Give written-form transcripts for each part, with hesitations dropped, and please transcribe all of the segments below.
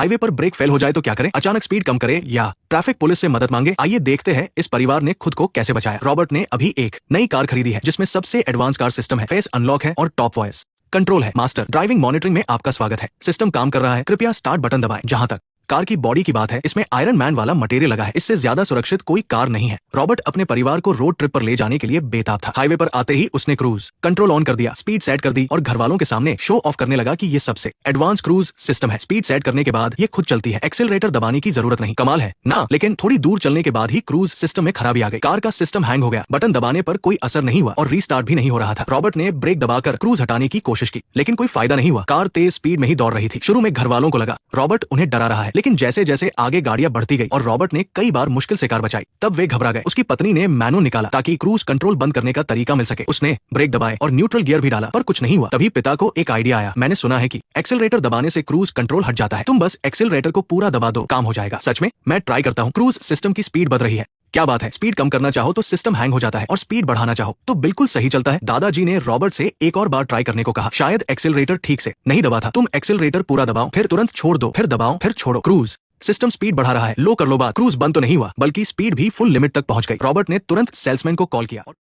Highway पर brake fail हो जाए तो क्या करें, अचानक स्पीड कम करें या ट्रैफिक पुलिस से मदद मांगे। आइए देखते हैं इस परिवार ने खुद को कैसे बचाया। रॉबर्ट ने अभी एक नई कार खरीदी है जिसमें सबसे एडवांस कार सिस्टम है, फेस अनलॉक है और टॉप वॉइस कंट्रोल है। मास्टर ड्राइविंग मॉनिटरिंग में आपका स्वागत है। सिस्टम काम कर रहा है, कृपया स्टार्ट बटन दबाएं। जहां तक कार की बॉडी की बात है, इसमें आयरन मैन वाला मटेरियल लगा है, इससे ज्यादा सुरक्षित कोई कार नहीं है। रॉबर्ट अपने परिवार को रोड ट्रिप पर ले जाने के लिए बेताब था। हाईवे पर आते ही उसने क्रूज कंट्रोल ऑन कर दिया, स्पीड सेट कर दी और घर वालों के सामने शो ऑफ करने लगा कि ये सबसे एडवांस क्रूज सिस्टम है। स्पीड सेट करने के बाद ये खुद चलती है, एक्सीलरेटर दबाने की जरूरत नहीं। कमाल है ना? लेकिन थोड़ी दूर चलने के बाद ही क्रूज सिस्टम में खराबी आ गई। कार का सिस्टम हैंग हो गया, बटन दबाने पर कोई असर नहीं हुआ और रीस्टार्ट भी नहीं हो रहा था। रॉबर्ट ने ब्रेक दबाकर क्रूज हटाने की कोशिश की, लेकिन कोई फायदा नहीं हुआ। कार तेज स्पीड में ही दौड़ रही थी। शुरू में घर वालों को लगा रॉबर्ट उन्हें डरा रहा है, लेकिन जैसे जैसे आगे गाड़ियां बढ़ती गई और रॉबर्ट ने कई बार मुश्किल से कार बचाई, तब वे घबरा गए। उसकी पत्नी ने मैनुअल निकाला ताकि क्रूज कंट्रोल बंद करने का तरीका मिल सके। उसने ब्रेक दबाए और न्यूट्रल गियर भी डाला, पर कुछ नहीं हुआ। तभी पिता को एक आइडिया आया, मैंने सुना है कि एक्सीलरेटर दबाने से क्रूज कंट्रोल हट जाता है, तुम बस एक्सीलरेटर को पूरा दबा दो, काम हो जाएगा। सच में? मैं ट्राई करता हूँ। क्रूज सिस्टम की स्पीड बढ़ रही है। क्या बात है, स्पीड कम करना चाहो तो सिस्टम हैंग हो जाता है और स्पीड बढ़ाना चाहो तो बिल्कुल सही चलता है। दादाजी ने रॉबर्ट से एक और बार ट्राई करने को कहा। शायद एक्सीलरेटर ठीक से नहीं दबा था। तुम एक्सीलरेटर पूरा दबाओ, फिर तुरंत छोड़ दो, फिर दबाओ, फिर छोड़ो। क्रूज सिस्टम स्पीड बढ़ा रहा है, लो कर लो बात। क्रूज बंद तो नहीं हुआ, बल्कि स्पीड भी फुल लिमिट तक पहुंच गई। रॉबर्ट ने तुरंत सेल्समैन को कॉल किया और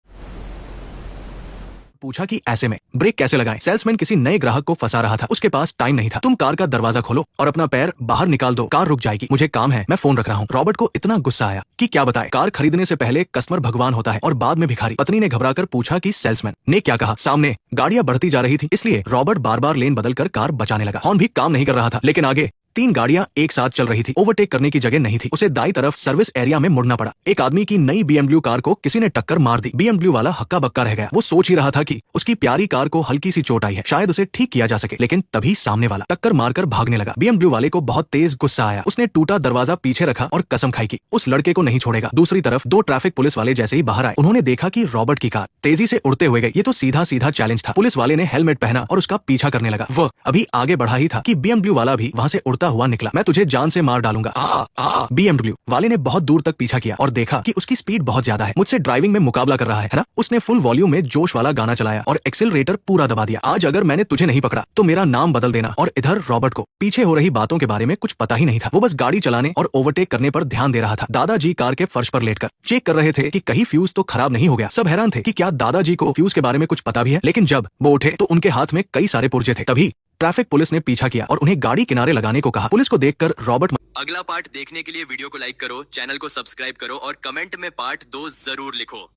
पूछा कि ऐसे में ब्रेक कैसे लगाएं। सेल्समैन किसी नए ग्राहक को फंसा रहा था, उसके पास टाइम नहीं था। तुम कार का दरवाजा खोलो और अपना पैर बाहर निकाल दो, कार रुक जाएगी। मुझे काम है, मैं फोन रख रहा हूँ। रॉबर्ट को इतना गुस्सा आया कि क्या बताए। कार खरीदने से पहले कस्टमर भगवान होता है और बाद में भिखारी। पत्नी ने घबराकर पूछा कि सेल्समैन ने क्या कहा। सामने गाड़ियां बढ़ती जा रही थी, इसलिए रॉबर्ट बार बार लेन बदलकर कार बचाने लगा। हॉर्न भी काम नहीं कर रहा था, लेकिन आगे 3 गाड़ियां एक साथ चल रही थी। ओवरटेक करने की जगह नहीं थी। उसे दाईं तरफ सर्विस एरिया में मुड़ना पड़ा। एक आदमी की नई BMW कार को किसी ने टक्कर मार दी। BMW वाला हक्का बक्का रह गया। वो सोच ही रहा था कि उसकी प्यारी कार को हल्की सी चोट आई है, शायद उसे ठीक किया जा सके। लेकिन तभी सामने वाला टक्कर मारकर भागने लगा। BMW वाले को बहुत तेज गुस्सा आया। उसने टूटा दरवाजा पीछे रखा और कसम खाई कि उस लड़के को नहीं छोड़ेगा। दूसरी तरफ 2 ट्रैफिक पुलिस वाले जैसे ही बाहर आए, उन्होंने देखा कि रॉबर्ट की कार तेजी से उड़ते हुए गई। ये तो सीधा सीधा चैलेंज था। पुलिस वाले ने हेलमेट पहना और उसका पीछा करने लगा। वह अभी आगे बढ़ा ही था कि BMW वाला भी वहां से उड़ता हुआ निकला। मैं तुझे जान से मार डालूंगा। BMW वाले ने बहुत दूर तक पीछा किया और देखा कि उसकी स्पीड बहुत ज्यादा है, मुझसे ड्राइविंग में मुकाबला कर रहा है ना? उसने फुल वॉल्यूम में जोश वाला गाना चलाया और एक्सीलरेटर पूरा दबा दिया। आज अगर मैंने तुझे नहीं पकड़ा तो मेरा नाम बदल देना। और इधर रॉबर्ट को पीछे हो रही बातों के बारे में कुछ पता ही नहीं था। वो बस गाड़ी चलाने और ओवरटेक करने पर ध्यान दे रहा था। दादाजी कार के फर्श पर लेटकर चेक कर रहे थे कि कहीं फ्यूज तो खराब नहीं हो गया। सब हैरान थे कि क्या दादाजी को फ्यूज के बारे में कुछ पता भी है। लेकिन जब वो उठे तो उनके हाथ में कई सारे पुर्जे थे। तभी ट्रैफिक पुलिस ने पीछा किया और उन्हें गाड़ी किनारे लगाने को कहा। पुलिस को देखकर रॉबर्ट अगला पार्ट देखने के लिए वीडियो को लाइक करो, चैनल को सब्सक्राइब करो और कमेंट में पार्ट 2 जरूर लिखो।